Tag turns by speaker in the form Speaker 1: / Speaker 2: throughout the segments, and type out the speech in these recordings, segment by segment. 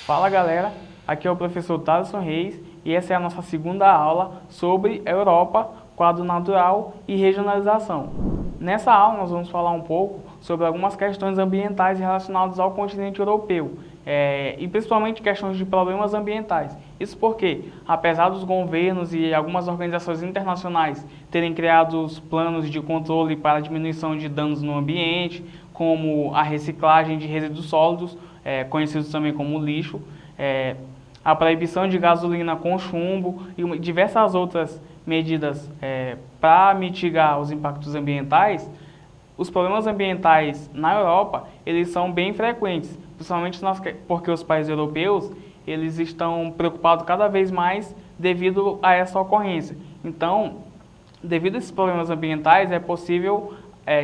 Speaker 1: Fala galera, aqui é o professor Thaleson Reis e essa é a nossa segunda aula sobre Europa, quadro natural e regionalização. Nessa aula nós vamos falar um pouco sobre algumas questões ambientais relacionadas ao continente europeu e principalmente questões de problemas ambientais. Isso porque, apesar dos governos e algumas organizações internacionais terem criado planos de controle para a diminuição de danos no ambiente, como a reciclagem de resíduos sólidos, conhecidos também como lixo, a proibição de gasolina com chumbo e diversas outras medidas para mitigar os impactos ambientais. Os problemas ambientais na Europa, eles são bem frequentes, principalmente porque os países europeus, eles estão preocupados cada vez mais devido a essa ocorrência. Então, devido a esses problemas ambientais, é possível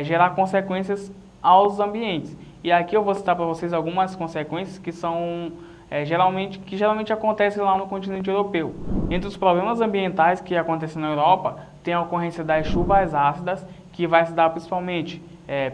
Speaker 1: gerar consequências aos ambientes. E aqui eu vou citar para vocês algumas consequências que são geralmente acontecem lá no continente europeu. Entre os problemas ambientais que acontecem na Europa, tem a ocorrência das chuvas ácidas, que vai se dar principalmente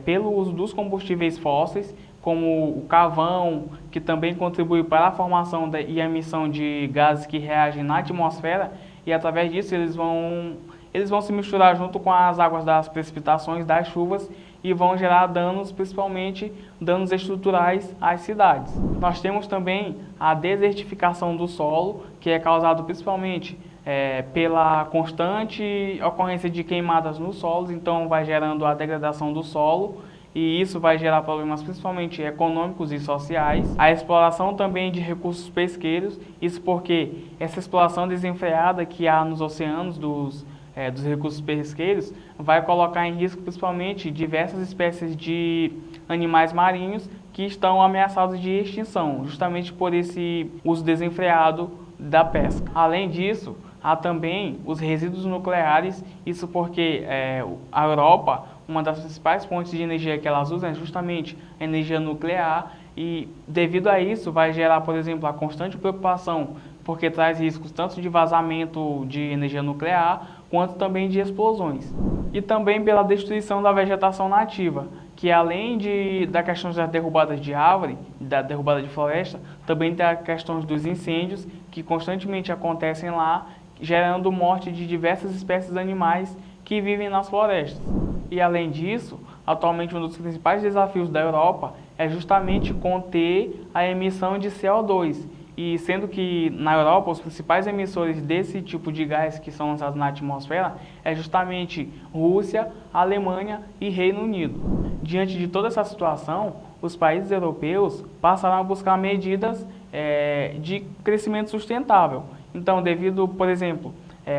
Speaker 1: pelo uso dos combustíveis fósseis, como o carvão, que também contribui para a formação e emissão de gases que reagem na atmosfera, e através disso eles vão se misturar junto com as águas das precipitações das chuvas e vão gerar danos, principalmente danos estruturais às cidades. Nós temos também a desertificação do solo, que é causado principalmente pela constante ocorrência de queimadas nos solos, então vai gerando a degradação do solo, e isso vai gerar problemas principalmente econômicos e sociais. A exploração também de recursos pesqueiros, isso porque essa exploração desenfreada que há nos oceanos dos recursos pesqueiros vai colocar em risco principalmente diversas espécies de animais marinhos que estão ameaçados de extinção, justamente por esse uso desenfreado da pesca. Além disso, há também os resíduos nucleares, isso porque a Europa, uma das principais fontes de energia que elas usam é justamente a energia nuclear, e devido a isso vai gerar, por exemplo, a constante preocupação, porque traz riscos tanto de vazamento de energia nuclear, quanto também de explosões. E também pela destruição da vegetação nativa, que além da questão das derrubadas de árvore, da derrubada de floresta, também tem a questão dos incêndios, que constantemente acontecem lá, gerando morte de diversas espécies de animais que vivem nas florestas. E além disso, atualmente um dos principais desafios da Europa é justamente conter a emissão de CO2, e sendo que na Europa os principais emissores desse tipo de gás que são lançados na atmosfera é justamente Rússia, Alemanha e Reino Unido. Diante de toda essa situação, os países europeus passaram a buscar medidas de crescimento sustentável. Então, devido, por exemplo,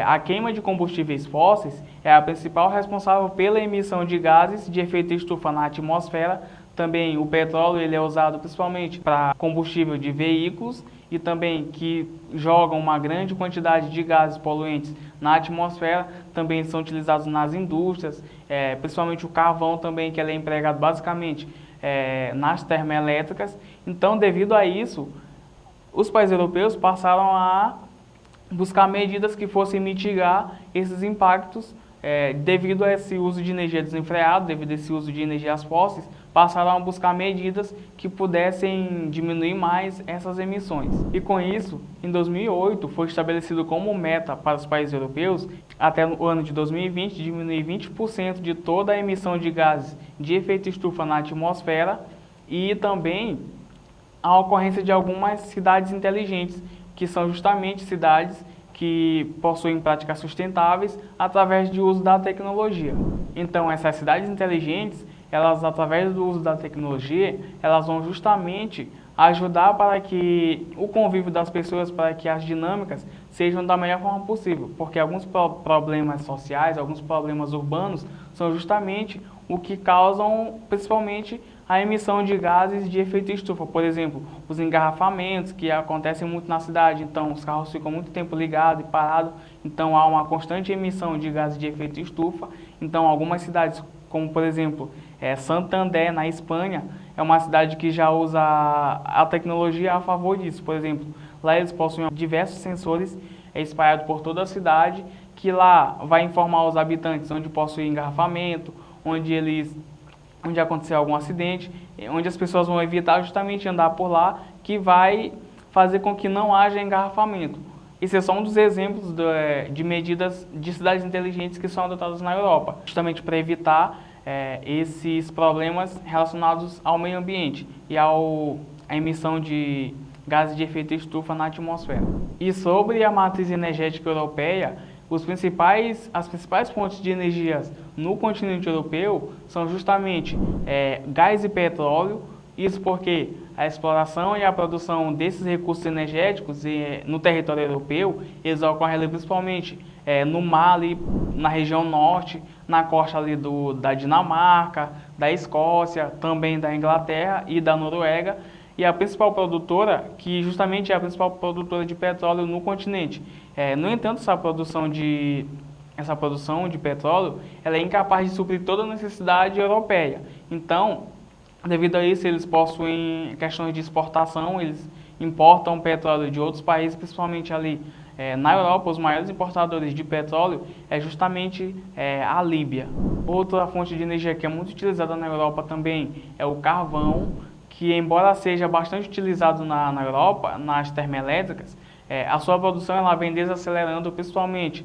Speaker 1: a queima de combustíveis fósseis é a principal responsável pela emissão de gases de efeito estufa na atmosfera. Também o petróleo ele é usado principalmente para combustível de veículos e também que jogam uma grande quantidade de gases poluentes na atmosfera, também são utilizados nas indústrias, principalmente o carvão também, que ele é empregado basicamente nas termoelétricas. Então, devido a isso, os países europeus passaram a buscar medidas que fossem mitigar esses impactos devido a esse uso de energia desenfreada, devido a esse uso de energias fósseis, passaram a buscar medidas que pudessem diminuir mais essas emissões. E com isso, em 2008, foi estabelecido como meta para os países europeus, até o ano de 2020, diminuir 20% de toda a emissão de gases de efeito estufa na atmosfera, e também a ocorrência de algumas cidades inteligentes, que são justamente cidades que possuem práticas sustentáveis através do uso da tecnologia. Então, essas cidades inteligentes, elas, através do uso da tecnologia, elas vão justamente ajudar para que o convívio das pessoas, para que as dinâmicas sejam da melhor forma possível, porque alguns problemas sociais, alguns problemas urbanos, são justamente o que causam, principalmente, a emissão de gases de efeito estufa. Por exemplo, os engarrafamentos que acontecem muito na cidade, então os carros ficam muito tempo ligados e parados, então há uma constante emissão de gases de efeito estufa. Então algumas cidades, como por exemplo Santander, na Espanha, é uma cidade que já usa a tecnologia a favor disso. Por exemplo, lá eles possuem diversos sensores espalhados por toda a cidade, que lá vai informar os habitantes onde possui engarrafamento, onde aconteceu algum acidente, onde as pessoas vão evitar justamente andar por lá, que vai fazer com que não haja engarrafamento. Esse é só um dos exemplos de medidas de cidades inteligentes que são adotadas na Europa, justamente para evitar esses problemas relacionados ao meio ambiente e à emissão de gases de efeito estufa na atmosfera. E sobre a matriz energética europeia, as principais fontes de energias no continente europeu são justamente gás e petróleo. Isso porque a exploração e a produção desses recursos energéticos no território europeu, eles ocorrem principalmente no mar, ali, na região norte, na costa ali da Dinamarca, da Escócia, também da Inglaterra e da Noruega. E a principal produtora, que justamente é a principal produtora de petróleo no continente. No entanto, essa produção de petróleo, ela é incapaz de suprir toda a necessidade europeia. Então, devido a isso, eles possuem questões de exportação, eles importam petróleo de outros países, principalmente ali na Europa. Os maiores importadores de petróleo é justamente a Líbia. Outra fonte de energia que é muito utilizada na Europa também é o carvão, que embora seja bastante utilizado na Europa, nas termoelétricas, a sua produção ela vem desacelerando principalmente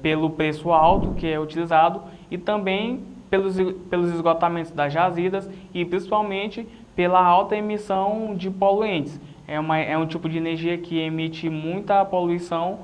Speaker 1: pelo preço alto que é utilizado e também pelos esgotamentos das jazidas e principalmente pela alta emissão de poluentes. É um tipo de energia que emite muita poluição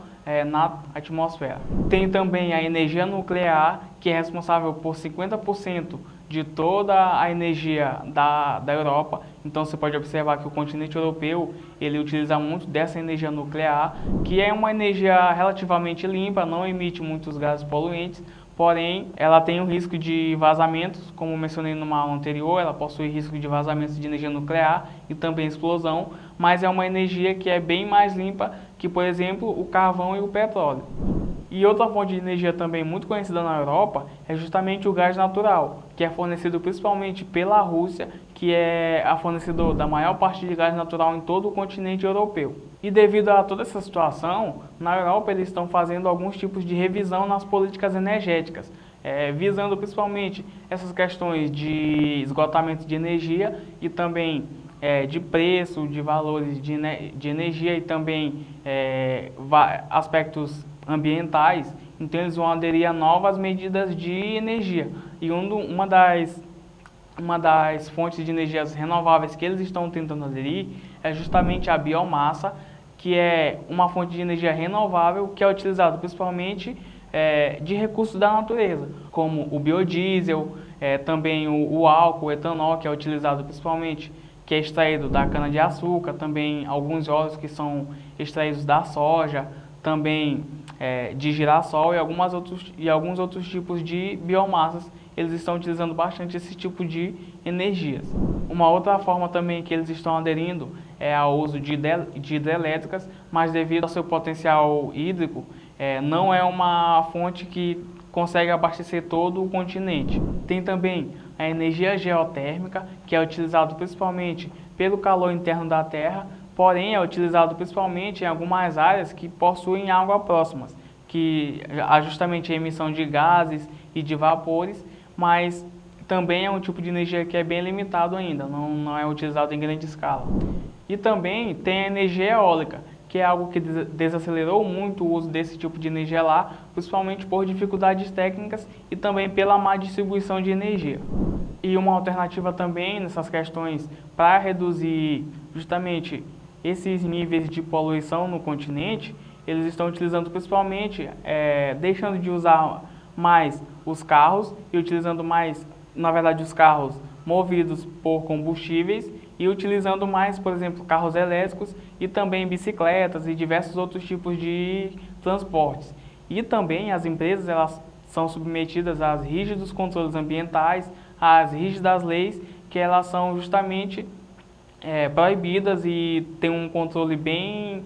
Speaker 1: na atmosfera. Tem também a energia nuclear, que é responsável por 50% de toda a energia da Europa. Então você pode observar que o continente europeu ele utiliza muito dessa energia nuclear, que é uma energia relativamente limpa, não emite muitos gases poluentes, porém ela tem o risco de vazamentos, como mencionei numa aula anterior, ela possui risco de vazamentos de energia nuclear e também explosão, mas é uma energia que é bem mais limpa que, por exemplo, o carvão e o petróleo. E outra fonte de energia também muito conhecida na Europa é justamente o gás natural, que é fornecido principalmente pela Rússia, que é a fornecedora da maior parte de gás natural em todo o continente europeu. E devido a toda essa situação, na Europa eles estão fazendo alguns tipos de revisão nas políticas energéticas, visando principalmente essas questões de esgotamento de energia e também de preço, de valores de energia e também aspectos ambientais. Então eles vão aderir a novas medidas de energia. E uma das fontes de energias renováveis que eles estão tentando aderir é justamente a biomassa, que é uma fonte de energia renovável que é utilizada principalmente de recursos da natureza, como o biodiesel, também o álcool, o etanol, que é utilizado principalmente, que é extraído da cana-de-açúcar, também alguns óleos que são extraídos da soja, também de girassol e alguns outros tipos de biomassas. Eles estão utilizando bastante esse tipo de energias. Uma outra forma também que eles estão aderindo é ao uso de hidrelétricas, mas devido ao seu potencial hídrico, não é uma fonte que consegue abastecer todo o continente. Tem também a energia geotérmica, que é utilizado principalmente pelo calor interno da Terra, porém é utilizado principalmente em algumas áreas que possuem água próximas, que há justamente a emissão de gases e de vapores, mas também é um tipo de energia que é bem limitado ainda, não é utilizado em grande escala. E também tem a energia eólica, que é algo que desacelerou muito o uso desse tipo de energia lá, principalmente por dificuldades técnicas e também pela má distribuição de energia. E uma alternativa também nessas questões para reduzir justamente esses níveis de poluição no continente, eles estão utilizando principalmente, deixando de usar mais os carros e utilizando mais, na verdade, os carros movidos por combustíveis e utilizando mais, por exemplo, carros elétricos e também bicicletas e diversos outros tipos de transportes. E também as empresas elas são submetidas aos rígidos controles ambientais, às rígidas leis, que elas são justamente proibidas e tem um controle bem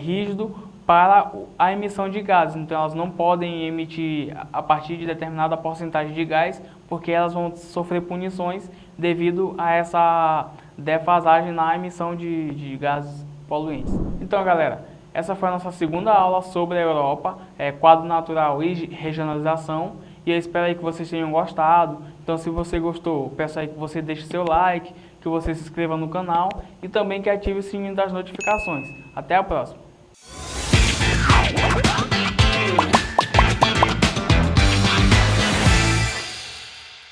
Speaker 1: rígido para a emissão de gases. Então elas não podem emitir a partir de determinada porcentagem de gás, porque elas vão sofrer punições devido a essa defasagem na emissão de gases poluentes. Então galera, essa foi a nossa segunda aula sobre a Europa, quadro natural e regionalização. E eu espero aí que vocês tenham gostado. Então se você gostou, peço aí que você deixe seu like, que você se inscreva no canal e também que ative o sininho das notificações. Até a próxima!